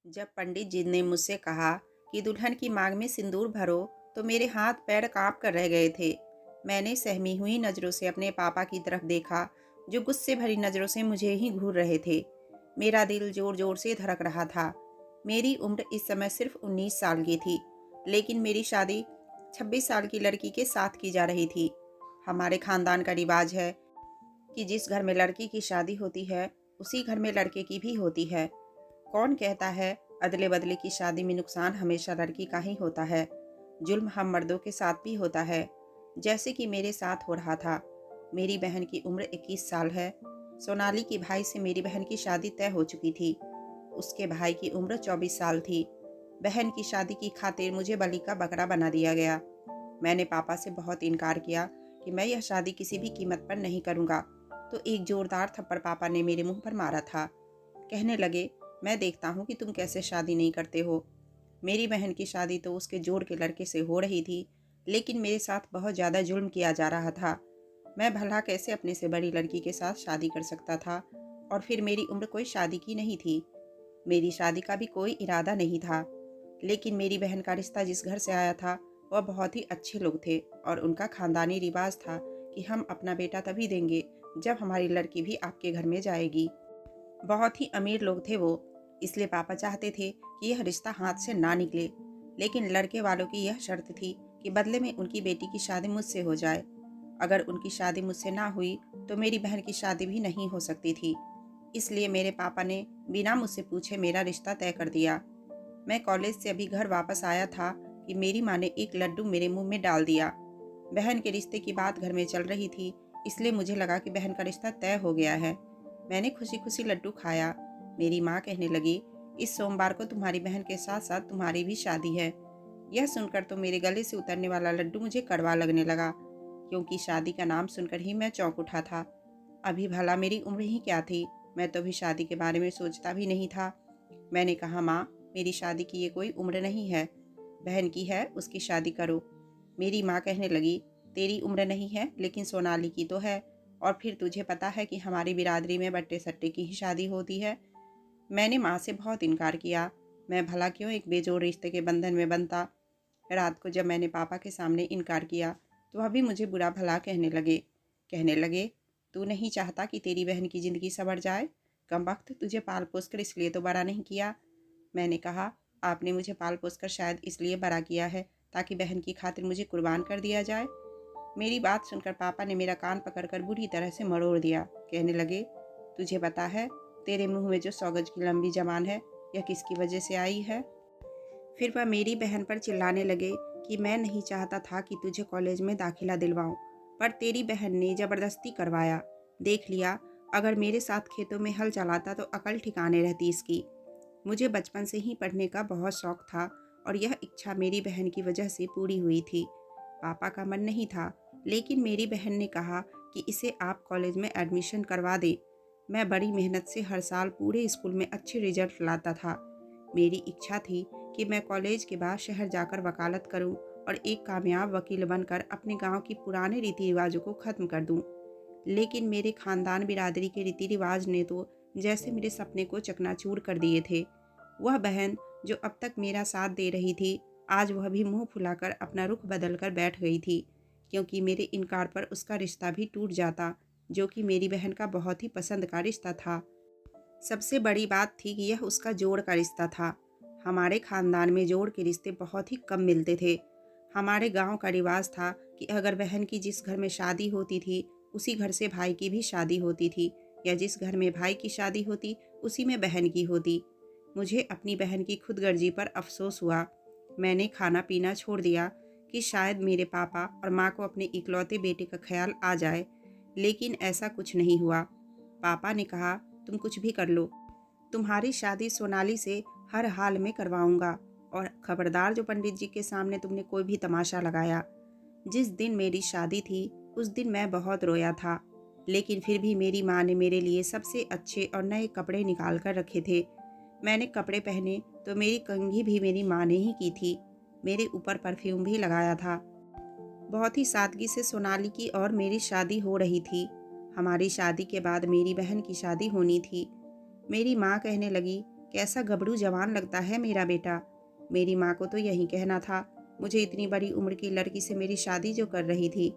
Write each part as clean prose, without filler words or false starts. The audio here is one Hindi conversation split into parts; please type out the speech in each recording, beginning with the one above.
जब पंडित जी ने मुझसे कहा कि दुल्हन की मांग में सिंदूर भरो, तो मेरे हाथ पैर कांप कर रह गए थे। मैंने सहमी हुई नज़रों से अपने पापा की तरफ देखा, जो गुस्से भरी नज़रों से मुझे ही घूर रहे थे। मेरा दिल जोर जोर से धड़क रहा था। मेरी उम्र इस समय सिर्फ 19 साल की थी, लेकिन मेरी शादी 26 साल की लड़की के साथ की जा रही थी। हमारे खानदान का रिवाज है कि जिस घर में लड़की की शादी होती है, उसी घर में लड़के की भी होती है। कौन कहता है अदले बदले की शादी में नुकसान हमेशा लड़की का ही होता है। जुल्म हम मर्दों के साथ भी होता है, जैसे कि मेरे साथ हो रहा था। मेरी बहन की उम्र 21 साल है। सोनाली के भाई से मेरी बहन की शादी तय हो चुकी थी। उसके भाई की उम्र 24 साल थी। बहन की शादी की खातिर मुझे बलि का बकरा बना दिया गया। मैंने पापा से बहुत इनकार किया कि मैं यह शादी किसी भी कीमत पर नहीं करूँगा, तो एक जोरदार थप्पड़ पापा ने मेरे मुंह पर मारा था। कहने लगे, मैं देखता हूँ कि तुम कैसे शादी नहीं करते हो। मेरी बहन की शादी तो उसके जोड़ के लड़के से हो रही थी, लेकिन मेरे साथ बहुत ज़्यादा जुल्म किया जा रहा था। मैं भला कैसे अपने से बड़ी लड़की के साथ शादी कर सकता था, और फिर मेरी उम्र कोई शादी की नहीं थी। मेरी शादी का भी कोई इरादा नहीं था, लेकिन मेरी बहन का रिश्ता जिस घर से आया था, वह बहुत ही अच्छे लोग थे और उनका खानदानी रिवाज था कि हम अपना बेटा तभी देंगे जब हमारी लड़की भी आपके घर में जाएगी। बहुत ही अमीर लोग थे वो, इसलिए पापा चाहते थे कि यह रिश्ता हाथ से ना निकले। लेकिन लड़के वालों की यह शर्त थी कि बदले में उनकी बेटी की शादी मुझसे हो जाए। अगर उनकी शादी मुझसे ना हुई तो मेरी बहन की शादी भी नहीं हो सकती थी। इसलिए मेरे पापा ने बिना मुझसे पूछे मेरा रिश्ता तय कर दिया। मैं कॉलेज से अभी घर वापस आया था कि मेरी माँ ने एक लड्डू मेरे मुंह में डाल दिया। बहन के रिश्ते की बात घर में चल रही थी, इसलिए मुझे लगा कि बहन का रिश्ता तय हो गया है। मैंने खुशी खुशी लड्डू खाया। मेरी माँ कहने लगी, इस सोमवार को तुम्हारी बहन के साथ साथ तुम्हारी भी शादी है। यह सुनकर तो मेरे गले से उतरने वाला लड्डू मुझे कड़वा लगने लगा, क्योंकि शादी का नाम सुनकर ही मैं चौंक उठा था। अभी भला मेरी उम्र ही क्या थी, मैं तो अभी शादी के बारे में सोचता भी नहीं था। मैंने कहा, माँ, मेरी शादी की ये कोई उम्र नहीं है। बहन की है, उसकी शादी करो। मेरी माँ कहने लगी, तेरी उम्र नहीं है, लेकिन सोनाली की तो है। और फिर तुझे पता है कि हमारी बिरादरी में बट्टे सट्टे की ही शादी होती है। मैंने माँ से बहुत इनकार किया। मैं भला क्यों एक बेजोड़ रिश्ते के बंधन में बंधता। रात को जब मैंने पापा के सामने इनकार किया, तो वह भी मुझे बुरा भला कहने लगे, तू नहीं चाहता कि तेरी बहन की ज़िंदगी संवर जाए? कमबख्त, तुझे पाल पोस कर इसलिए तो बड़ा नहीं किया। मैंने कहा, आपने मुझे पाल पोस कर शायद इसलिए बड़ा किया है ताकि बहन की खातिर मुझे कुर्बान कर दिया जाए। मेरी बात सुनकर पापा ने मेरा कान पकड़कर बुरी तरह से मरोड़ दिया। कहने लगे, तुझे पता है तेरे मुंह में जो 100 गज की लंबी जबान है, यह किसकी वजह से आई है? फिर वह मेरी बहन पर चिल्लाने लगे कि मैं नहीं चाहता था कि तुझे कॉलेज में दाखिला दिलवाऊं, पर तेरी बहन ने ज़बरदस्ती करवाया। देख लिया, अगर मेरे साथ खेतों में हल चलाता तो अकल ठिकाने रहती इसकी। मुझे बचपन से ही पढ़ने का बहुत शौक था, और यह इच्छा मेरी बहन की वजह से पूरी हुई थी। पापा का मन नहीं था, लेकिन मेरी बहन ने कहा कि इसे आप कॉलेज में एडमिशन करवा दें। मैं बड़ी मेहनत से हर साल पूरे स्कूल में अच्छे रिजल्ट लाता था। मेरी इच्छा थी कि मैं कॉलेज के बाद शहर जाकर वकालत करूं और एक कामयाब वकील बनकर अपने गांव की पुराने रीति रिवाजों को ख़त्म कर दूं। लेकिन मेरे खानदान बिरादरी के रीति रिवाज ने तो जैसे मेरे सपने को चकनाचूर कर दिए थे। वह बहन जो अब तक मेरा साथ दे रही थी, आज वह भी मुंह फुलाकर अपना रुख बदल कर बैठ गई थी, क्योंकि मेरे इनकार पर उसका रिश्ता भी टूट जाता, जो कि मेरी बहन का बहुत ही पसंद का रिश्ता था। सबसे बड़ी बात थी कि यह उसका जोड़ का रिश्ता था। हमारे खानदान में जोड़ के रिश्ते बहुत ही कम मिलते थे। हमारे गांव का रिवाज था कि अगर बहन की जिस घर में शादी होती थी, उसी घर से भाई की भी शादी होती थी, या जिस घर में भाई की शादी होती, उसी में बहन की होती। मुझे अपनी बहन की खुदगर्जी पर अफसोस हुआ। मैंने खाना पीना छोड़ दिया कि शायद मेरे पापा और माँ को अपने इकलौते बेटे का ख्याल आ जाए, लेकिन ऐसा कुछ नहीं हुआ। पापा ने कहा, तुम कुछ भी कर लो, तुम्हारी शादी सोनाली से हर हाल में करवाऊंगा, और खबरदार जो पंडित जी के सामने तुमने कोई भी तमाशा लगाया। जिस दिन मेरी शादी थी, उस दिन मैं बहुत रोया था, लेकिन फिर भी मेरी माँ ने मेरे लिए सबसे अच्छे और नए कपड़े निकाल कर रखे थे। मैंने कपड़े पहने तो मेरी कंघी भी मेरी माँ ने ही की थी। मेरे ऊपर परफ्यूम भी लगाया था। बहुत ही सादगी से सोनाली की और मेरी शादी हो रही थी। हमारी शादी के बाद मेरी बहन की शादी होनी थी। मेरी माँ कहने लगी, कैसा गबड़ू जवान लगता है मेरा बेटा। मेरी माँ को तो यही कहना था, मुझे इतनी बड़ी उम्र की लड़की से मेरी शादी जो कर रही थी।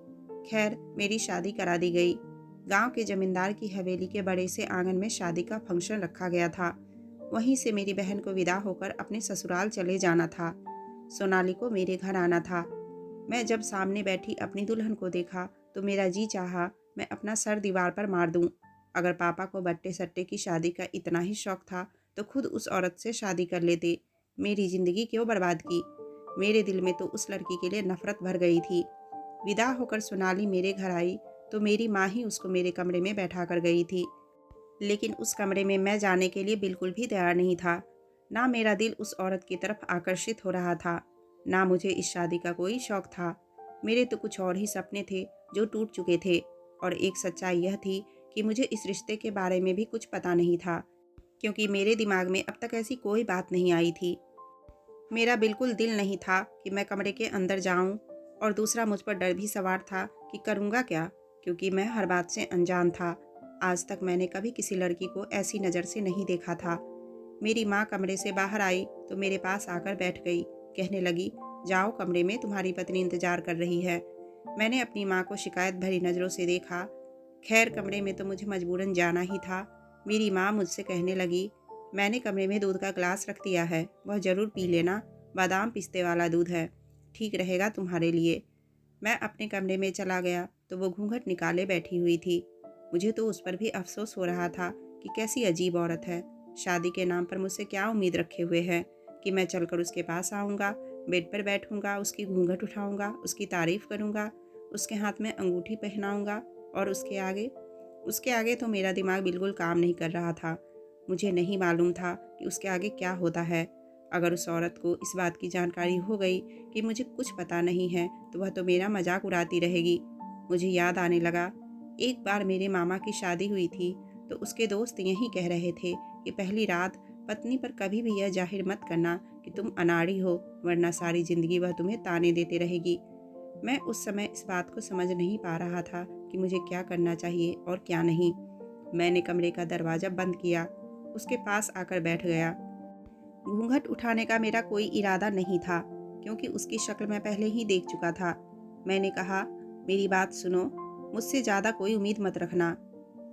खैर, मेरी शादी करा दी गई। गांव के जमींदार की हवेली के बड़े से आंगन में शादी का फंक्शन रखा गया था। वहीं से मेरी बहन को विदा होकर अपने ससुराल चले जाना था। सोनाली को मेरे घर आना था। मैं जब सामने बैठी अपनी दुल्हन को देखा तो मेरा जी चाहा मैं अपना सर दीवार पर मार दूं। अगर पापा को बट्टे सट्टे की शादी का इतना ही शौक था तो खुद उस औरत से शादी कर लेते। मेरी जिंदगी क्यों बर्बाद की। मेरे दिल में तो उस लड़की के लिए नफरत भर गई थी। विदा होकर सोनाली मेरे घर आई तो मेरी माँ ही उसको मेरे कमरे में बैठा कर गई थी। लेकिन उस कमरे में मैं जाने के लिए बिल्कुल भी तैयार नहीं था। ना मेरा दिल उस औरत की तरफ आकर्षित हो रहा था, ना मुझे इस शादी का कोई शौक था। मेरे तो कुछ और ही सपने थे जो टूट चुके थे। और एक सच्चाई यह थी कि मुझे इस रिश्ते के बारे में भी कुछ पता नहीं था, क्योंकि मेरे दिमाग में अब तक ऐसी कोई बात नहीं आई थी। मेरा बिल्कुल दिल नहीं था कि मैं कमरे के अंदर जाऊं, और दूसरा मुझ पर डर भी सवार था कि करूंगा क्या, क्योंकि मैं हर बात से अनजान था। आज तक मैंने कभी किसी लड़की को ऐसी नज़र से नहीं देखा था। मेरी माँ कमरे से बाहर आई तो मेरे पास आकर बैठ गई। कहने लगी, जाओ कमरे में, तुम्हारी पत्नी इंतजार कर रही है। मैंने अपनी माँ को शिकायत भरी नज़रों से देखा। खैर, कमरे में तो मुझे मजबूरन जाना ही था। मेरी माँ मुझसे कहने लगी, मैंने कमरे में दूध का ग्लास रख दिया है, वह ज़रूर पी लेना, बादाम पिस्ते वाला दूध है, ठीक रहेगा तुम्हारे लिए। मैं अपने कमरे में चला गया तो वो घूंघट निकाले बैठी हुई थी। मुझे तो उस पर भी अफसोस हो रहा था कि कैसी अजीब औरत है। शादी के नाम पर मुझसे क्या उम्मीद रखे हुए हैं कि मैं चलकर उसके पास आऊँगा, बेड पर बैठूँगा, उसकी घूंघट उठाऊँगा, उसकी तारीफ़ करूँगा, उसके हाथ में अंगूठी पहनाऊँगा, और उसके आगे तो मेरा दिमाग बिल्कुल काम नहीं कर रहा था। मुझे नहीं मालूम था कि उसके आगे क्या होता है। अगर उस औरत को इस बात की जानकारी हो गई कि मुझे कुछ पता नहीं है तो वह तो मेरा मजाक उड़ाती रहेगी। मुझे याद आने लगा, एक बार मेरे मामा की शादी हुई थी तो उसके दोस्त यही कह रहे थे कि पहली रात पत्नी पर कभी भी यह जाहिर मत करना कि तुम अनाड़ी हो, वरना सारी जिंदगी वह तुम्हें ताने देते रहेगी। मैं उस समय इस बात को समझ नहीं पा रहा था कि मुझे क्या करना चाहिए और क्या नहीं। मैंने कमरे का दरवाज़ा बंद किया, उसके पास आकर बैठ गया। घूंघट उठाने का मेरा कोई इरादा नहीं था, क्योंकि उसकी शक्ल मैं पहले ही देख चुका था। मैंने कहा, मेरी बात सुनो, मुझसे ज़्यादा कोई उम्मीद मत रखना।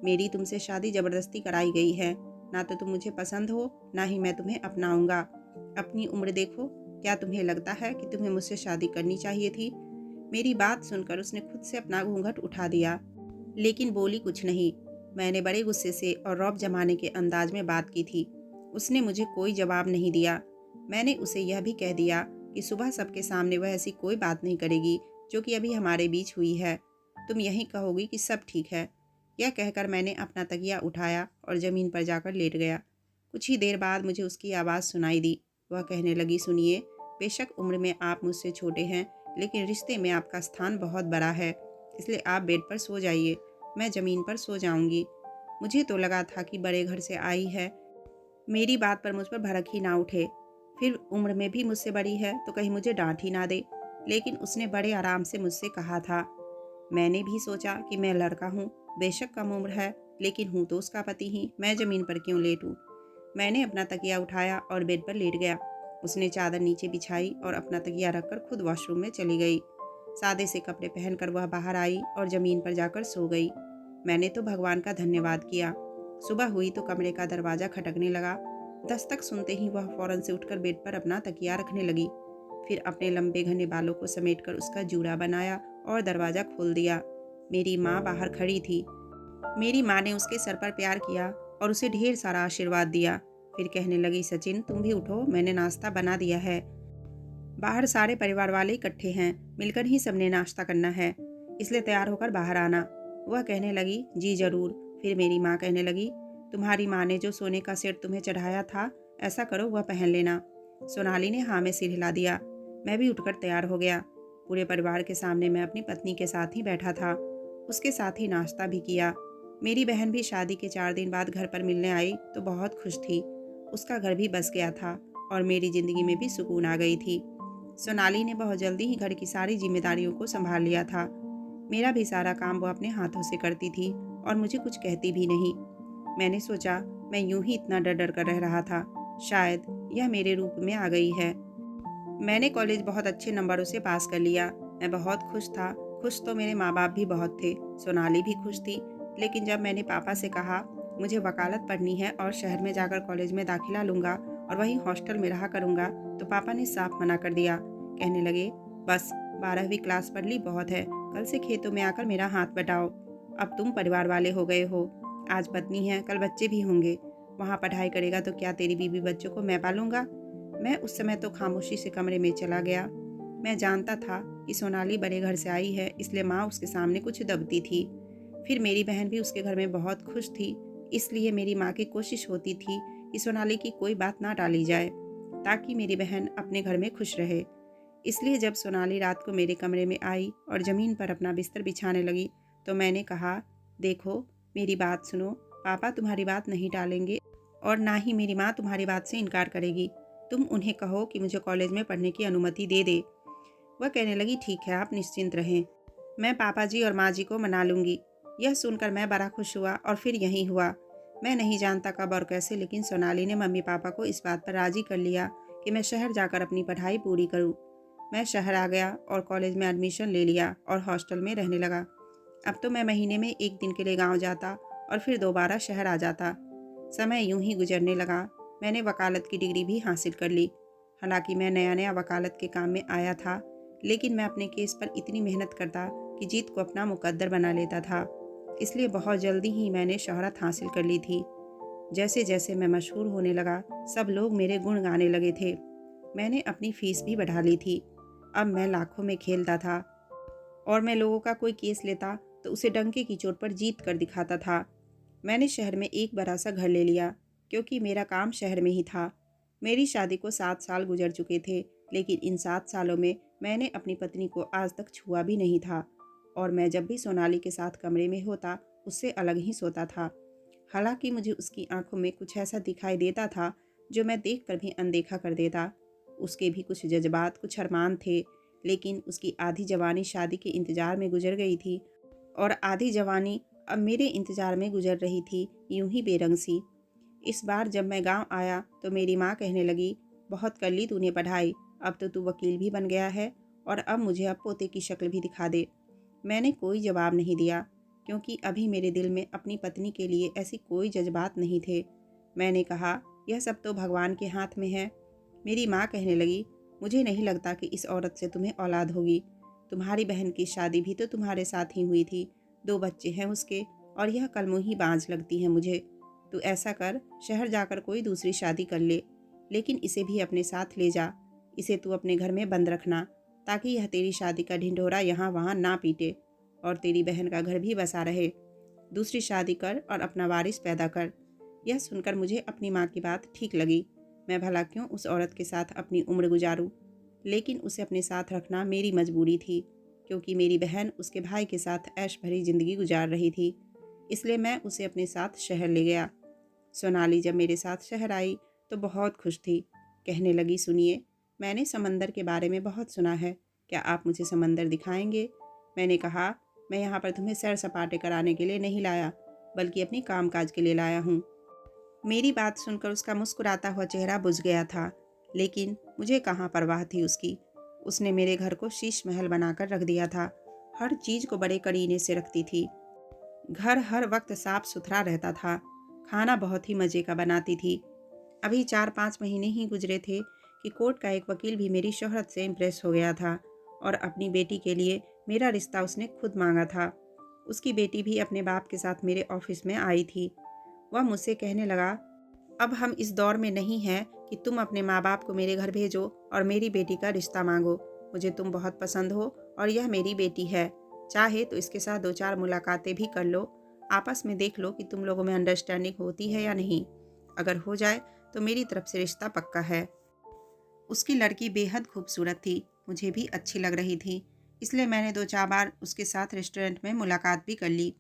मेरी तुमसे शादी ज़बरदस्ती कराई गई है। ना तो तुम मुझे पसंद हो, ना ही मैं तुम्हें अपनाऊंगा। अपनी उम्र देखो, क्या तुम्हें लगता है कि तुम्हें मुझसे शादी करनी चाहिए थी? मेरी बात सुनकर उसने खुद से अपना घूंघट उठा दिया, लेकिन बोली कुछ नहीं। मैंने बड़े गुस्से से और रौब जमाने के अंदाज में बात की थी। उसने मुझे कोई जवाब नहीं दिया। मैंने उसे यह भी कह दिया कि सुबह सबके सामने वह ऐसी कोई बात नहीं करेगी जो कि अभी हमारे बीच हुई है। तुम यही कहोगी कि सब ठीक है। यह कहकर मैंने अपना तकिया उठाया और ज़मीन पर जाकर लेट गया। कुछ ही देर बाद मुझे उसकी आवाज़ सुनाई दी। वह कहने लगी, सुनिए, बेशक उम्र में आप मुझसे छोटे हैं, लेकिन रिश्ते में आपका स्थान बहुत बड़ा है, इसलिए आप बेड पर सो जाइए, मैं ज़मीन पर सो जाऊंगी। मुझे तो लगा था कि बड़े घर से आई है, मेरी बात पर मुझ पर भड़क ही ना उठे। फिर उम्र में भी मुझसे बड़ी है तो कहीं मुझे डांट ही ना दे। लेकिन उसने बड़े आराम से मुझसे कहा था। मैंने भी सोचा कि मैं लड़का हूँ, बेशक कम उम्र है, लेकिन हूँ तो उसका पति ही, मैं ज़मीन पर क्यों लेटूँ। मैंने अपना तकिया उठाया और बेड पर लेट गया। उसने चादर नीचे बिछाई और अपना तकिया रखकर खुद वॉशरूम में चली गई। सादे से कपड़े पहनकर वह बाहर आई और ज़मीन पर जाकर सो गई। मैंने तो भगवान का धन्यवाद किया। सुबह हुई तो कमरे का दरवाज़ा खटकने लगा। दस्तक सुनते ही वह फौरन से उठकर बेड पर अपना तकिया रखने लगी। फिर अपने लंबे घने बालों को समेटकर उसका जूड़ा बनाया और दरवाज़ा खोल दिया। मेरी माँ बाहर खड़ी थी। मेरी माँ ने उसके सर पर प्यार किया और उसे ढेर सारा आशीर्वाद दिया। फिर कहने लगी, सचिन तुम भी उठो, मैंने नाश्ता बना दिया है। बाहर सारे परिवार वाले इकट्ठे हैं, मिलकर ही सबने नाश्ता करना है, इसलिए तैयार होकर बाहर आना। वह कहने लगी, जी जरूर। फिर मेरी माँ कहने लगी, तुम्हारी माँ ने जो सोने का सेट तुम्हें चढ़ाया था, ऐसा करो वह पहन लेना। सोनाली ने हाँ में सिर हिला दिया। मैं भी उठकर तैयार हो गया। पूरे परिवार के सामने मैं अपनी पत्नी के साथ ही बैठा था। उसके साथ ही नाश्ता भी किया। मेरी बहन भी शादी के 4 दिन बाद घर पर मिलने आई तो बहुत खुश थी। उसका घर भी बस गया था और मेरी ज़िंदगी में भी सुकून आ गई थी। सोनाली ने बहुत जल्दी ही घर की सारी जिम्मेदारियों को संभाल लिया था। मेरा भी सारा काम वो अपने हाथों से करती थी और मुझे कुछ कहती भी नहीं। मैंने सोचा, मैं यूं ही इतना डर डर कर रह रहा था, शायद यह मेरे रूप में आ गई है। मैंने कॉलेज बहुत अच्छे नंबरों से पास कर लिया। मैं बहुत खुश था। खुश तो मेरे माँ बाप भी बहुत थे। सोनाली भी खुश थी। लेकिन जब मैंने पापा से कहा मुझे वकालत पढ़नी है और शहर में जाकर कॉलेज में दाखिला लूँगा और वहीं हॉस्टल में रहा करूँगा, तो पापा ने साफ मना कर दिया। कहने लगे, बस 12वीं क्लास पढ़ ली बहुत है, कल से खेतों में आकर मेरा हाथ बटाओ। अब तुम परिवार वाले हो गए हो, आज पत्नी है, कल बच्चे भी होंगे। वहाँ पढ़ाई करेगा तो क्या तेरी बीवी बच्चों को मैं पालूंगा? मैं उस समय तो खामोशी से कमरे में चला गया। मैं जानता था कि सोनाली बड़े घर से आई है, इसलिए माँ उसके सामने कुछ दबती थी। फिर मेरी बहन भी उसके घर में बहुत खुश थी, इसलिए मेरी माँ की कोशिश होती थी कि सोनाली की कोई बात ना टाली जाए, ताकि मेरी बहन अपने घर में खुश रहे। इसलिए जब सोनाली रात को मेरे कमरे में आई और ज़मीन पर अपना बिस्तर बिछाने लगी, तो मैंने कहा, देखो मेरी बात सुनो, पापा तुम्हारी बात नहीं टालेंगे और ना ही मेरी माँ तुम्हारी बात से इनकार करेगी। तुम उन्हें कहो कि मुझे कॉलेज में पढ़ने की अनुमति दे दे। वह कहने लगी, ठीक है, आप निश्चिंत रहें, मैं पापा जी और माँ जी को मना लूँगी। यह सुनकर मैं बड़ा खुश हुआ और फिर यही हुआ। मैं नहीं जानता कब और कैसे, लेकिन सोनाली ने मम्मी पापा को इस बात पर राज़ी कर लिया कि मैं शहर जाकर अपनी पढ़ाई पूरी करूँ। मैं शहर आ गया और कॉलेज में एडमिशन ले लिया और हॉस्टल में रहने लगा। अब तो मैं महीने में 1 दिन के लिए गाँव जाता और फिर दोबारा शहर आ जाता। समय यूं ही गुजरने लगा। मैंने वकालत की डिग्री भी हासिल कर ली। हालांकि मैं नया नया वकालत के काम में आया था, लेकिन मैं अपने केस पर इतनी मेहनत करता कि जीत को अपना मुकद्दर बना लेता था। इसलिए बहुत जल्दी ही मैंने शोहरत हासिल कर ली थी। जैसे जैसे मैं मशहूर होने लगा, सब लोग मेरे गुण गाने लगे थे। मैंने अपनी फीस भी बढ़ा ली थी। अब मैं लाखों में खेलता था और मैं लोगों का कोई केस लेता तो उसे डंके की चोट पर जीत कर दिखाता था। मैंने शहर में एक बड़ा सा घर ले लिया, क्योंकि मेरा काम शहर में ही था। मेरी शादी को 7 साल गुजर चुके थे, लेकिन इन 7 सालों में मैंने अपनी पत्नी को आज तक छुआ भी नहीं था और मैं जब भी सोनाली के साथ कमरे में होता, उससे अलग ही सोता था। हालांकि मुझे उसकी आंखों में कुछ ऐसा दिखाई देता था जो मैं देखकर भी अनदेखा कर देता। उसके भी कुछ जज्बात, कुछ अरमान थे, लेकिन उसकी आधी जवानी शादी के इंतज़ार में गुजर गई थी और आधी जवानी अब मेरे इंतज़ार में गुजर रही थी, यूं ही बेरंग सी। इस बार जब मैं गांव आया तो मेरी माँ कहने लगी, बहुत कर ली तूने पढ़ाई, अब तो तू वकील भी बन गया है और अब मुझे अब पोते की शक्ल भी दिखा दे। मैंने कोई जवाब नहीं दिया, क्योंकि अभी मेरे दिल में अपनी पत्नी के लिए ऐसी कोई जज्बात नहीं थे। मैंने कहा, यह सब तो भगवान के हाथ में है। मेरी माँ कहने लगी, मुझे नहीं लगता कि इस औरत से तुम्हें औलाद होगी। तुम्हारी बहन की शादी भी तो तुम्हारे साथ ही हुई थी, 2 बच्चे हैं उसके, और यह कलमुही बांझ लगती है मुझे। तू ऐसा कर, शहर जाकर कोई दूसरी शादी कर ले, लेकिन इसे भी अपने साथ ले जा। इसे तू अपने घर में बंद रखना, ताकि यह तेरी शादी का ढिंढोरा यहाँ वहाँ ना पीटे और तेरी बहन का घर भी बसा रहे। दूसरी शादी कर और अपना वारिस पैदा कर। यह सुनकर मुझे अपनी माँ की बात ठीक लगी। मैं भला क्यों उस औरत के साथ अपनी उम्र गुजारूं, लेकिन उसे अपने साथ रखना मेरी मजबूरी थी, क्योंकि मेरी बहन उसके भाई के साथ ऐश भरी ज़िंदगी गुजार रही थी। इसलिए मैं उसे अपने साथ शहर ले गया। सोनाली जब मेरे साथ शहर आई तो बहुत खुश थी। कहने लगी, सुनिए, मैंने समंदर के बारे में बहुत सुना है, क्या आप मुझे समंदर दिखाएंगे? मैंने कहा, मैं यहाँ पर तुम्हें सैर सपाटे कराने के लिए नहीं लाया, बल्कि अपनी कामकाज के लिए लाया हूँ। मेरी बात सुनकर उसका मुस्कुराता हुआ चेहरा बुझ गया था, लेकिन मुझे कहाँ परवाह थी उसकी। उसने मेरे घर को शीश महल बनाकर रख दिया था। हर चीज़ को बड़े करीने से रखती थी। घर हर वक्त साफ सुथरा रहता था। खाना बहुत ही मज़े का बनाती थी। अभी 4-5 महीने ही गुजरे थे कि कोर्ट का एक वकील भी मेरी शोहरत से इम्प्रेस हो गया था और अपनी बेटी के लिए मेरा रिश्ता उसने खुद मांगा था। उसकी बेटी भी अपने बाप के साथ मेरे ऑफिस में आई थी। वह मुझसे कहने लगा, अब हम इस दौर में नहीं हैं कि तुम अपने माँ बाप को मेरे घर भेजो और मेरी बेटी का रिश्ता मांगो। मुझे तुम बहुत पसंद हो और यह मेरी बेटी है। चाहे तो इसके साथ 2-4 मुलाकातें भी कर लो, आपस में देख लो कि तुम लोगों में अंडरस्टैंडिंग होती है या नहीं। अगर हो जाए तो मेरी तरफ से रिश्ता पक्का है। उसकी लड़की बेहद खूबसूरत थी, मुझे भी अच्छी लग रही थी, इसलिए मैंने 2-4 बार उसके साथ रेस्टोरेंट में मुलाकात भी कर ली।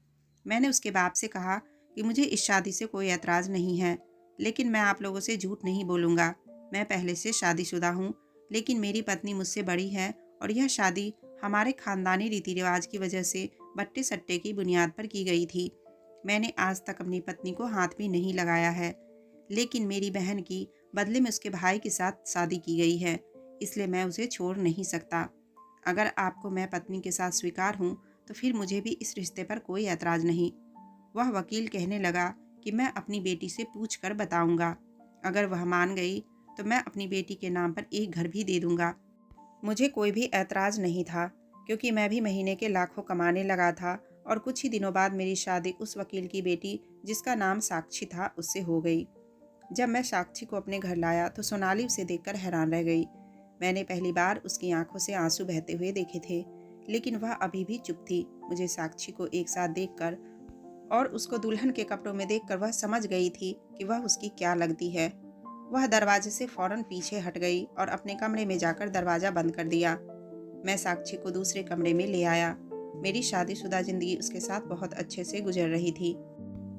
मैंने उसके बाप से कहा कि मुझे इस शादी से कोई एतराज़ नहीं है, लेकिन मैं आप लोगों से झूठ नहीं बोलूँगा। मैं पहले से शादीशुदा हूँ, लेकिन मेरी पत्नी मुझसे बड़ी है और यह शादी हमारे ख़ानदानी रीति रिवाज की वजह से बट्टे सट्टे की बुनियाद पर की गई थी। मैंने आज तक अपनी पत्नी को हाथ भी नहीं लगाया है, लेकिन मेरी बहन की बदले में उसके भाई के साथ शादी की गई है, इसलिए मैं उसे छोड़ नहीं सकता। अगर आपको मैं पत्नी के साथ स्वीकार हूँ तो फिर मुझे भी इस रिश्ते पर कोई ऐतराज़ नहीं। वह वकील कहने लगा कि मैं अपनी बेटी से पूछ कर बताऊंगा। अगर वह मान गई तो मैं अपनी बेटी के नाम पर एक घर भी दे दूंगा। मुझे कोई भी ऐतराज़ नहीं था, क्योंकि मैं भी महीने के लाखों कमाने लगा था और कुछ ही दिनों बाद मेरी शादी उस वकील की बेटी, जिसका नाम साक्षी था, उससे हो गई। जब मैं साक्षी को अपने घर लाया तो सोनाली उसे देखकर हैरान रह गई। मैंने पहली बार उसकी आंखों से आंसू बहते हुए देखे थे, लेकिन वह अभी भी चुप थी। मुझे साक्षी को एक साथ देखकर और उसको दुल्हन के कपड़ों में देखकर वह समझ गई थी कि वह उसकी क्या लगती है। वह दरवाजे से फौरन पीछे हट गई और अपने कमरे में जाकर दरवाजा बंद कर दिया। मैं साक्षी को दूसरे कमरे में ले आया। मेरी शादीशुदा जिंदगी उसके साथ बहुत अच्छे से गुजर रही थी।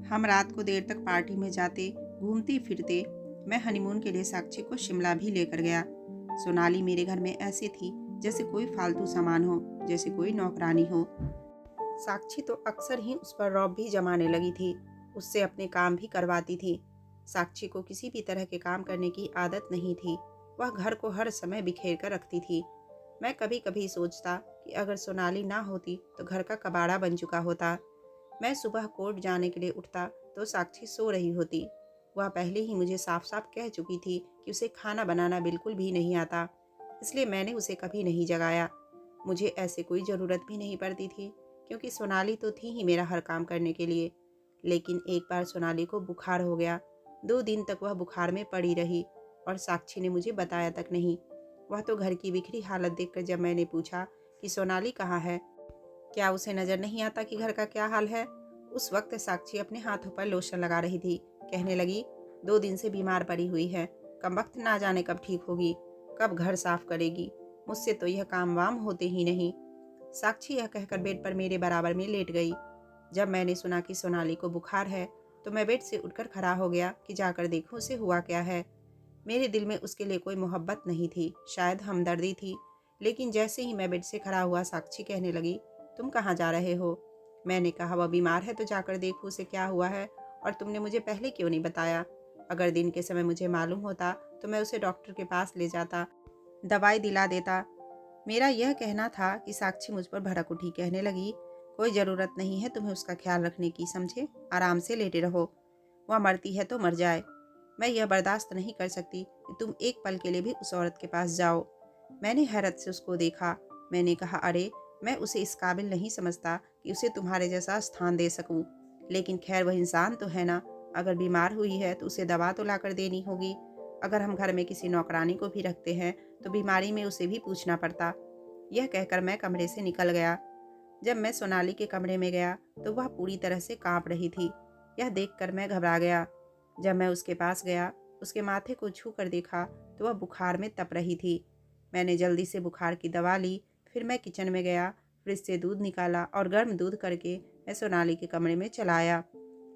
हम रात को देर तक पार्टी में जाते, घूमते फिरते। मैं हनीमून के लिए साक्षी को शिमला भी लेकर गया। सोनाली मेरे घर में ऐसी थी जैसे कोई फालतू सामान हो, जैसे कोई नौकरानी हो। साक्षी तो अक्सर ही उस पर रौब भी जमाने लगी थी। उससे अपने काम भी करवाती थी। साक्षी को किसी भी तरह के काम करने की आदत नहीं थी। वह घर को हर समय बिखेर कर रखती थी। मैं कभी कभी सोचता कि अगर सोनाली ना होती तो घर का कबाड़ा बन चुका होता। मैं सुबह कोर्ट जाने के लिए उठता तो साक्षी सो रही होती। वह पहले ही मुझे साफ साफ कह चुकी थी कि उसे खाना बनाना बिल्कुल भी नहीं आता, इसलिए मैंने उसे कभी नहीं जगाया। मुझे ऐसे कोई ज़रूरत भी नहीं पड़ती थी, क्योंकि सोनाली तो थी ही मेरा हर काम करने के लिए। लेकिन एक बार सोनाली को बुखार हो गया। 2 दिन तक वह बुखार में पड़ी रही और साक्षी ने मुझे बताया तक नहीं। वह तो घर की बिखरी हालत देखकर जब मैंने पूछा कि सोनाली कहाँ है, क्या उसे नज़र नहीं आता कि घर का क्या हाल है, उस वक्त साक्षी अपने हाथों पर लोशन लगा रही थी। कहने लगी, 2 दिन से बीमार पड़ी हुई है, कमबख्त ना जाने कब ठीक होगी, कब घर साफ करेगी, मुझसे तो यह काम वाम होते ही नहीं। साक्षी यह कहकर बेड पर मेरे बराबर में लेट गई। जब मैंने सुना कि सोनाली को बुखार है तो मैं बेड से उठकर खड़ा हो गया कि जाकर देखूं उसे हुआ क्या है। मेरे दिल में उसके लिए कोई मोहब्बत नहीं थी, शायद हमदर्दी थी। लेकिन जैसे ही मैं बेड से खड़ा हुआ, साक्षी कहने लगी, तुम कहाँ जा रहे हो? मैंने कहा, वह बीमार है तो जाकर देखो उसे क्या हुआ है, और तुमने मुझे पहले क्यों नहीं बताया? अगर दिन के समय मुझे मालूम होता तो मैं उसे डॉक्टर के पास ले जाता, दवाई दिला देता। मेरा यह कहना था कि साक्षी मुझ पर भड़क उठी। कहने लगी, कोई ज़रूरत नहीं है तुम्हें उसका ख्याल रखने की, समझे? आराम से लेटे रहो, वह मरती है तो मर जाए। मैं यह बर्दाश्त नहीं कर सकती कि तुम एक पल के लिए भी उस औरत के पास जाओ। मैंने हैरत से उसको देखा। मैंने कहा, अरे मैं उसे इस काबिल नहीं समझता कि उसे तुम्हारे जैसा स्थान दे सकूं। लेकिन खैर, वह इंसान तो है ना, अगर बीमार हुई है तो उसे दवा तो लाकर देनी होगी। अगर हम घर में किसी नौकरानी को भी रखते हैं तो बीमारी में उसे भी पूछना पड़ता। यह कहकर मैं कमरे से निकल गया। जब मैं सोनाली के कमरे में गया तो वह पूरी तरह से कांप रही थी। यह देखकर मैं घबरा गया। जब मैं उसके पास गया, उसके माथे को छू कर देखा तो वह बुखार में तप रही थी। मैंने जल्दी से बुखार की दवा ली। फिर मैं किचन में गया, फ्रिज से दूध निकाला और गर्म दूध करके मैं सोनाली के कमरे में चला आया।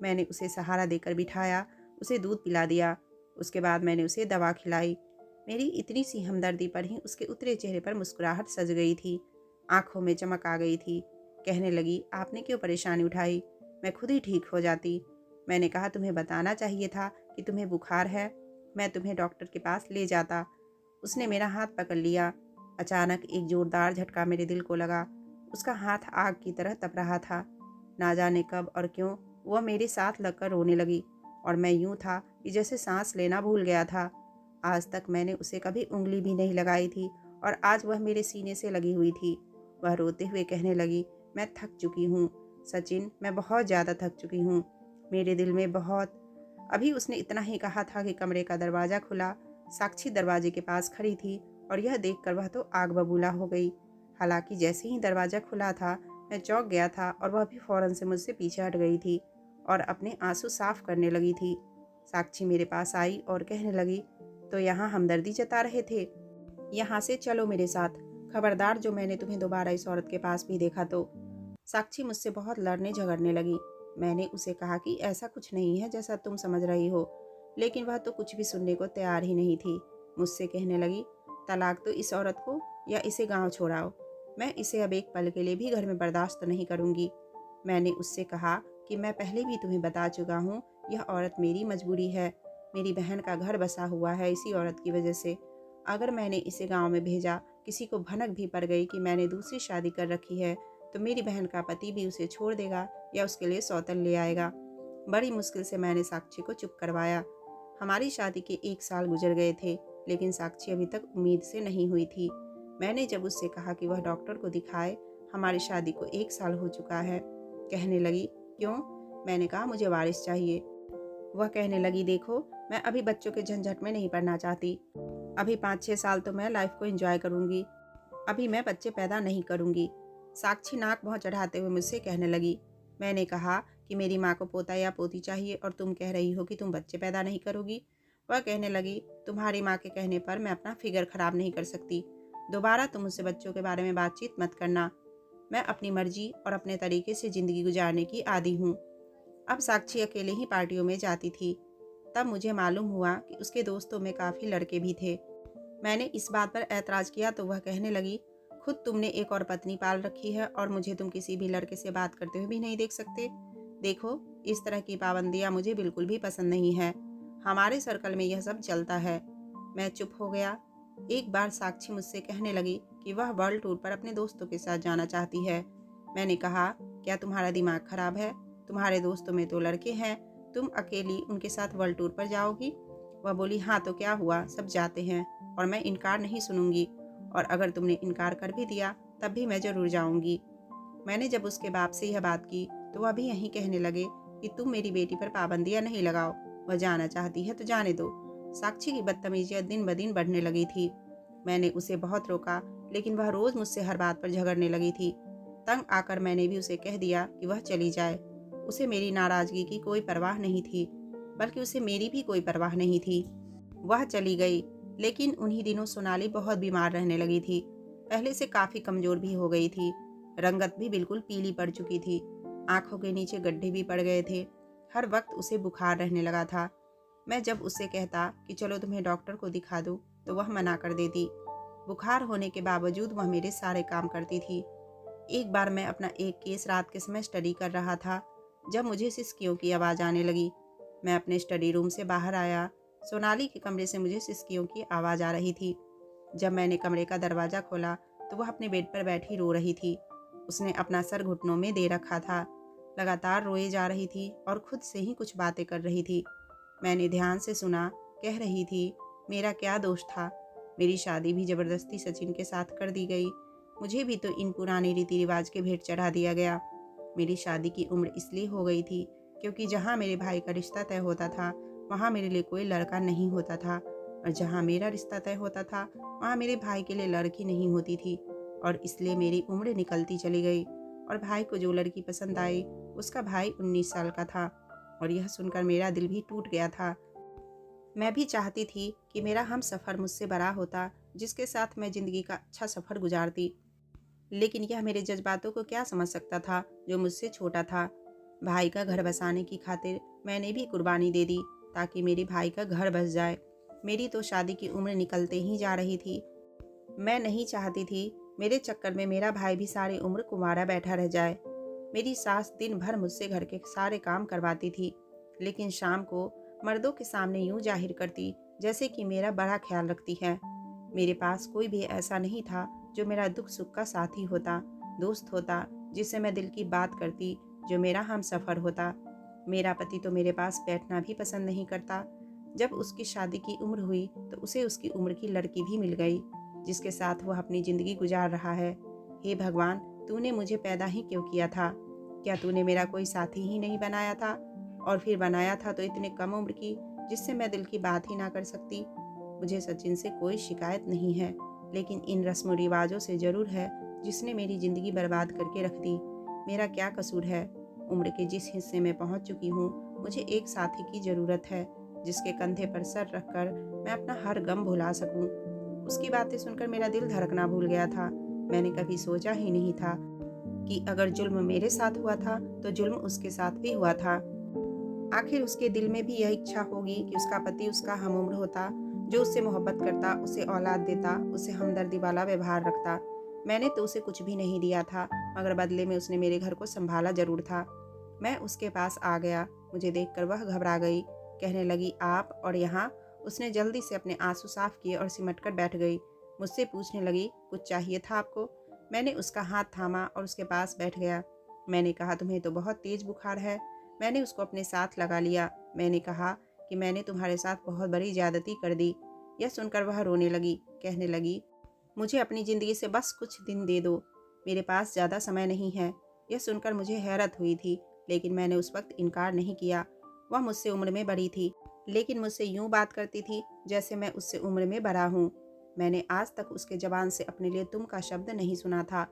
मैंने उसे सहारा देकर बिठाया, उसे दूध पिला दिया। उसके बाद मैंने उसे दवा खिलाई। मेरी इतनी सी हमदर्दी पर ही उसके उतरे चेहरे पर मुस्कुराहट सज गई थी, आंखों में चमक आ गई थी। कहने लगी, आपने क्यों परेशानी उठाई, मैं खुद ही ठीक हो जाती। मैंने कहा, तुम्हें बताना चाहिए था कि तुम्हें बुखार है, मैं तुम्हें डॉक्टर के पास ले जाता। उसने मेरा हाथ पकड़ लिया। अचानक एक जोरदार झटका मेरे दिल को लगा। उसका हाथ आग की तरह तप रहा था। ना जाने कब और क्यों वह मेरे साथ लगकर रोने लगी और मैं यूं था कि जैसे सांस लेना भूल गया था। आज तक मैंने उसे कभी उंगली भी नहीं लगाई थी और आज वह मेरे सीने से लगी हुई थी। वह रोते हुए कहने लगी, मैं थक चुकी हूँ सचिन, मैं बहुत ज़्यादा थक चुकी हूँ, मेरे दिल में बहुत। अभी उसने इतना ही कहा था कि कमरे का दरवाज़ा खुला। साक्षी दरवाजे के पास खड़ी थी और यह देखकर वह तो आग बबूला हो गई। हालांकि जैसे ही दरवाज़ा खुला था मैं चौंक गया था और वह भी फ़ौरन से मुझसे पीछे हट गई थी और अपने आंसू साफ करने लगी थी। साक्षी मेरे पास आई और कहने लगी, तो यहाँ हमदर्दी जता रहे थे? यहाँ से चलो मेरे साथ, खबरदार जो मैंने तुम्हें दोबारा इस औरत के पास भी देखा तो। साक्षी मुझसे बहुत लड़ने झगड़ने लगी। मैंने उसे कहा कि ऐसा कुछ नहीं है जैसा तुम समझ रही हो, लेकिन वह तो कुछ भी सुनने को तैयार ही नहीं थी। मुझसे कहने लगी, तलाक दो इस औरत को या इसे गांव छोड़ाओ, मैं इसे अब एक पल के लिए भी घर में बर्दाश्त नहीं करूंगी। मैंने उससे कहा कि मैं पहले भी तुम्हें बता चुका हूँ, यह औरत मेरी मजबूरी है, मेरी बहन का घर बसा हुआ है इसी औरत की वजह से। अगर मैंने इसे गांव में भेजा, किसी को भनक भी पड़ गई कि मैंने दूसरी शादी कर रखी है, तो मेरी बहन का पति भी उसे छोड़ देगा या उसके लिए सौतन ले आएगा। बड़ी मुश्किल से मैंने साक्षी को चुप करवाया। हमारी शादी के 1 साल गुजर गए थे, लेकिन साक्षी अभी तक उम्मीद से नहीं हुई थी। मैंने जब उससे कहा कि वह डॉक्टर को दिखाए, हमारी शादी को 1 साल हो चुका है। कहने लगी, क्यों? मैंने कहा, मुझे वारिस चाहिए। वह कहने लगी, देखो, मैं अभी बच्चों के झंझट में नहीं पड़ना चाहती। अभी 5-6 साल तो मैं लाइफ को एंजॉय करूंगी। अभी मैं बच्चे पैदा नहीं करूंगी। साक्षी नाक भौं चढ़ाते हुए मुझसे कहने लगी। मैंने कहा कि मेरी माँ को पोता या पोती चाहिए और तुम कह रही हो कि तुम बच्चे पैदा नहीं करोगी। वह कहने लगी, तुम्हारी माँ के कहने पर मैं अपना फिगर खराब नहीं कर सकती। दोबारा तुम मुझसे बच्चों के बारे में बातचीत मत करना। मैं अपनी मर्जी और अपने तरीके से ज़िंदगी गुजारने की आदी हूँ। अब साक्षी अकेले ही पार्टियों में जाती थी। तब मुझे मालूम हुआ कि उसके दोस्तों में काफ़ी लड़के भी थे। मैंने इस बात पर ऐतराज़ किया तो वह कहने लगी, खुद तुमने एक और पत्नी पाल रखी है और मुझे तुम किसी भी लड़के से बात करते हुए भी नहीं देख सकते। देखो, इस तरह की पाबंदियाँ मुझे बिल्कुल भी पसंद नहीं है। हमारे सर्कल में यह सब चलता है। मैं चुप हो गया। एक बार साक्षी मुझसे कहने लगी कि वह वर्ल्ड टूर पर अपने दोस्तों के साथ जाना चाहती है। मैंने कहा, क्या तुम्हारा दिमाग खराब है? तुम्हारे दोस्तों में तो लड़के हैं, तुम अकेली उनके साथ वर्ल्ड टूर पर जाओगी? वह बोली, हाँ तो क्या हुआ, सब जाते हैं और मैं इनकार नहीं सुनूंगी, और अगर तुमने इनकार कर भी दिया तब भी मैं ज़रूर जाऊंगी। मैंने जब उसके बाप से यह बात की तो वह भी यही कहने लगे कि तुम मेरी बेटी पर पाबंदियां नहीं लगाओ, वह जाना चाहती है तो जाने दो। साक्षी की बदतमीजियां दिन ब दिन बढ़ने लगी थी। मैंने उसे बहुत रोका, लेकिन वह रोज़ मुझसे हर बात पर झगड़ने लगी थी। तंग आकर मैंने भी उसे कह दिया कि वह चली जाए। उसे मेरी नाराज़गी की कोई परवाह नहीं थी, बल्कि उसे मेरी भी कोई परवाह नहीं थी। वह चली गई, लेकिन उन्हीं दिनों सोनाली बहुत बीमार रहने लगी थी। पहले से काफ़ी कमज़ोर भी हो गई थी। रंगत भी बिल्कुल पीली पड़ चुकी थी। आंखों के नीचे गड्ढे भी पड़ गए थे। हर वक्त उसे बुखार रहने लगा था। मैं जब उससे कहता कि चलो तुम्हें डॉक्टर को दिखा दूँ, तो वह मना कर देती। बुखार होने के बावजूद वह मेरे सारे काम करती थी। एक बार मैं अपना एक केस रात के समय स्टडी कर रहा था, जब मुझे सिसकियों की आवाज़ आने लगी। मैं अपने स्टडी रूम से बाहर आया। सोनाली के कमरे से मुझे सिसकियों की आवाज़ आ रही थी। जब मैंने कमरे का दरवाज़ा खोला तो वह अपने बेड पर बैठी रो रही थी। उसने अपना सर घुटनों में दे रखा था। लगातार रोए जा रही थी और खुद से ही कुछ बातें कर रही थी। मैंने ध्यान से सुना। कह रही थी, मेरा क्या दोष था? मेरी शादी भी ज़बरदस्ती सचिन के साथ कर दी गई। मुझे भी तो इन पुराने रीति रिवाज के भेंट चढ़ा दिया गया। मेरी शादी की उम्र इसलिए हो गई थी क्योंकि जहाँ मेरे भाई का रिश्ता तय होता था वहाँ मेरे लिए कोई लड़का नहीं होता था, और जहाँ मेरा रिश्ता तय होता था वहाँ मेरे भाई के लिए लड़की नहीं होती थी। और इसलिए मेरी उम्र निकलती चली गई, और भाई को जो लड़की पसंद आई उसका भाई 19 साल का था। और यह सुनकर मेरा दिल भी टूट गया था। मैं भी चाहती थी कि मेरा हम सफ़र मुझसे बड़ा होता, जिसके साथ मैं ज़िंदगी का अच्छा सफ़र गुजारती। लेकिन यह मेरे जज्बातों को क्या समझ सकता था जो मुझसे छोटा था। भाई का घर बसाने की खातिर मैंने भी कुर्बानी दे दी ताकि मेरे भाई का घर बस जाए। मेरी तो शादी की उम्र निकलते ही जा रही थी। मैं नहीं चाहती थी मेरे चक्कर में मेरा भाई भी सारी उम्र कुंवारा बैठा रह जाए। मेरी सास दिन भर मुझसे घर के सारे काम करवाती थी, लेकिन शाम को मर्दों के सामने यूं जाहिर करती जैसे कि मेरा बड़ा ख्याल रखती है। मेरे पास कोई भी ऐसा नहीं था जो मेरा दुख सुख का साथी होता, दोस्त होता, जिससे मैं दिल की बात करती, जो मेरा हम सफ़र होता। मेरा पति तो मेरे पास बैठना भी पसंद नहीं करता। जब उसकी शादी की उम्र हुई तो उसे उसकी उम्र की लड़की भी मिल गई, जिसके साथ वह अपनी ज़िंदगी गुजार रहा है। हे भगवान, तूने मुझे पैदा ही क्यों किया था? क्या तूने मेरा कोई साथी ही नहीं बनाया था? और फिर बनाया था तो इतने कम उम्र की, जिससे मैं दिल की बात ही ना कर सकती। मुझे सचिन से कोई शिकायत नहीं है, लेकिन इन रस्म रिवाजों से ज़रूर है जिसने मेरी ज़िंदगी बर्बाद करके रख दी। मेरा क्या कसूर है? उम्र के जिस हिस्से में पहुंच चुकी हूँ, मुझे एक साथी की ज़रूरत है जिसके कंधे पर सर रखकर मैं अपना हर गम भुला सकूं। उसकी बातें सुनकर मेरा दिल धड़कना भूल गया था। मैंने कभी सोचा ही नहीं था कि अगर जुल्म मेरे साथ हुआ था तो जुल्म उसके साथ भी हुआ था। आखिर उसके दिल में भी यह इच्छा होगी कि उसका पति उसका हमउम्र होता, जो उससे मोहब्बत करता, उसे औलाद देता, उसे हमदर्दी वाला व्यवहार रखता। मैंने तो उसे कुछ भी नहीं दिया था, मगर बदले में उसने मेरे घर को संभाला जरूर था। मैं उसके पास आ गया। मुझे देखकर वह घबरा गई। कहने लगी, आप और यहाँ। उसने जल्दी से अपने आंसू साफ किए और सिमट कर बैठ गई। मुझसे पूछने लगी, कुछ चाहिए था आपको? मैंने उसका हाथ थामा और उसके पास बैठ गया। मैंने कहा, तुम्हें तो बहुत तेज बुखार है। मैंने उसको अपने साथ लगा लिया। मैंने कहा कि मैंने तुम्हारे साथ बहुत बड़ी ज्यादती कर दी। यह सुनकर वह रोने लगी। कहने लगी, मुझे अपनी ज़िंदगी से बस कुछ दिन दे दो, मेरे पास ज़्यादा समय नहीं है। यह सुनकर मुझे हैरत हुई थी, लेकिन मैंने उस वक्त इनकार नहीं किया। वह मुझसे उम्र में बड़ी थी, लेकिन मुझसे यूं बात करती थी जैसे मैं उससे उम्र में बड़ा हूँ। मैंने आज तक उसके ज़बान से अपने लिए तुम का शब्द नहीं सुना था।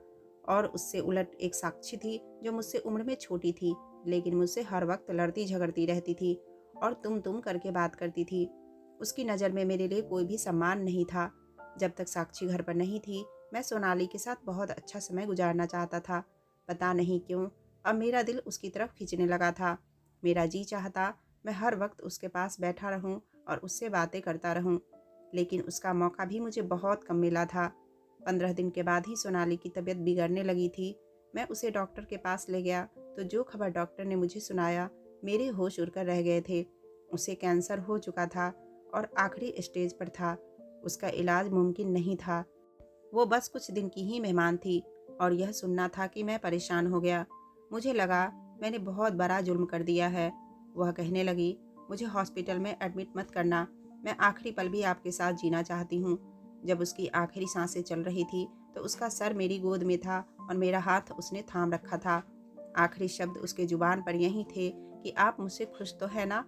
और उससे उलट एक साक्षी थी जो मुझसे उम्र में छोटी थी, लेकिन मुझसे हर वक्त लड़ती झगड़ती रहती थी और तुम करके बात करती थी। उसकी नज़र में मेरे लिए कोई भी सम्मान नहीं था। जब तक साक्षी घर पर नहीं थी, मैं सोनाली के साथ बहुत अच्छा समय गुजारना चाहता था। पता नहीं क्यों अब मेरा दिल उसकी तरफ खींचने लगा था। मेरा जी चाहता मैं हर वक्त उसके पास बैठा रहूं और उससे बातें करता रहूं, लेकिन उसका मौका भी मुझे बहुत कम मिला था। 15 दिन के बाद ही सोनाली की तबीयत बिगड़ने लगी थी। मैं उसे डॉक्टर के पास ले गया तो जो खबर डॉक्टर ने मुझे सुनाया, मेरे होश उड़कर रह गए थे। उसे कैंसर हो चुका था और आखिरी स्टेज पर था। उसका इलाज मुमकिन नहीं था। वो बस कुछ दिन की ही मेहमान थी और यह सुनना था कि मैं परेशान हो गया। मुझे लगा मैंने बहुत बड़ा जुल्म कर दिया है। वह कहने लगी, मुझे हॉस्पिटल में एडमिट मत करना, मैं आखिरी पल भी आपके साथ जीना चाहती हूँ। जब उसकी आखिरी सांसें चल रही थी तो उसका सर मेरी गोद में था और मेरा हाथ उसने थाम रखा था। आखिरी शब्द उसके जुबान पर यही थे कि आप मुझसे खुश तो है ना?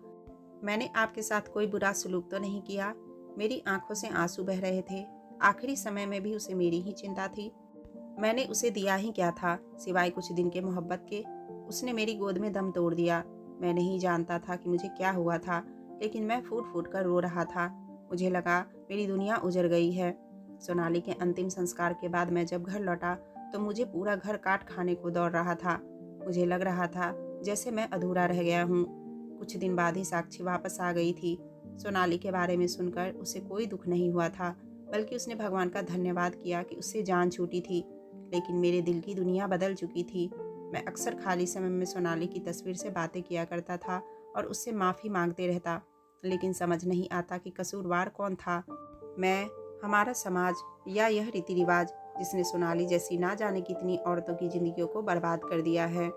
मैंने आपके साथ कोई बुरा सलूक तो नहीं किया? मेरी आंखों से आंसू बह रहे थे। आखिरी समय में भी उसे मेरी ही चिंता थी। मैंने उसे दिया ही क्या था सिवाय कुछ दिन के मोहब्बत के। उसने मेरी गोद में दम तोड़ दिया। मैं नहीं जानता था कि मुझे क्या हुआ था, लेकिन मैं फूट फूट कर रो रहा था। मुझे लगा मेरी दुनिया उजड़ गई है। सोनाली के अंतिम संस्कार के बाद मैं जब घर लौटा तो मुझे पूरा घर काट खाने को दौड़ रहा था। मुझे लग रहा था जैसे मैं अधूरा रह गया हूँ। कुछ दिन बाद ही साक्षी वापस आ गई थी। सोनाली के बारे में सुनकर उसे कोई दुख नहीं हुआ था, बल्कि उसने भगवान का धन्यवाद किया कि उससे जान छूटी थी। लेकिन मेरे दिल की दुनिया बदल चुकी थी। मैं अक्सर खाली समय में सोनाली की तस्वीर से बातें किया करता था और उससे माफ़ी मांगते रहता, लेकिन समझ नहीं आता कि कसूरवार कौन था, मैं, हमारा समाज या यह रीति रिवाज जिसने सोनाली जैसी ना जाने कितनी औरतों की जिंदगियों को बर्बाद कर दिया है।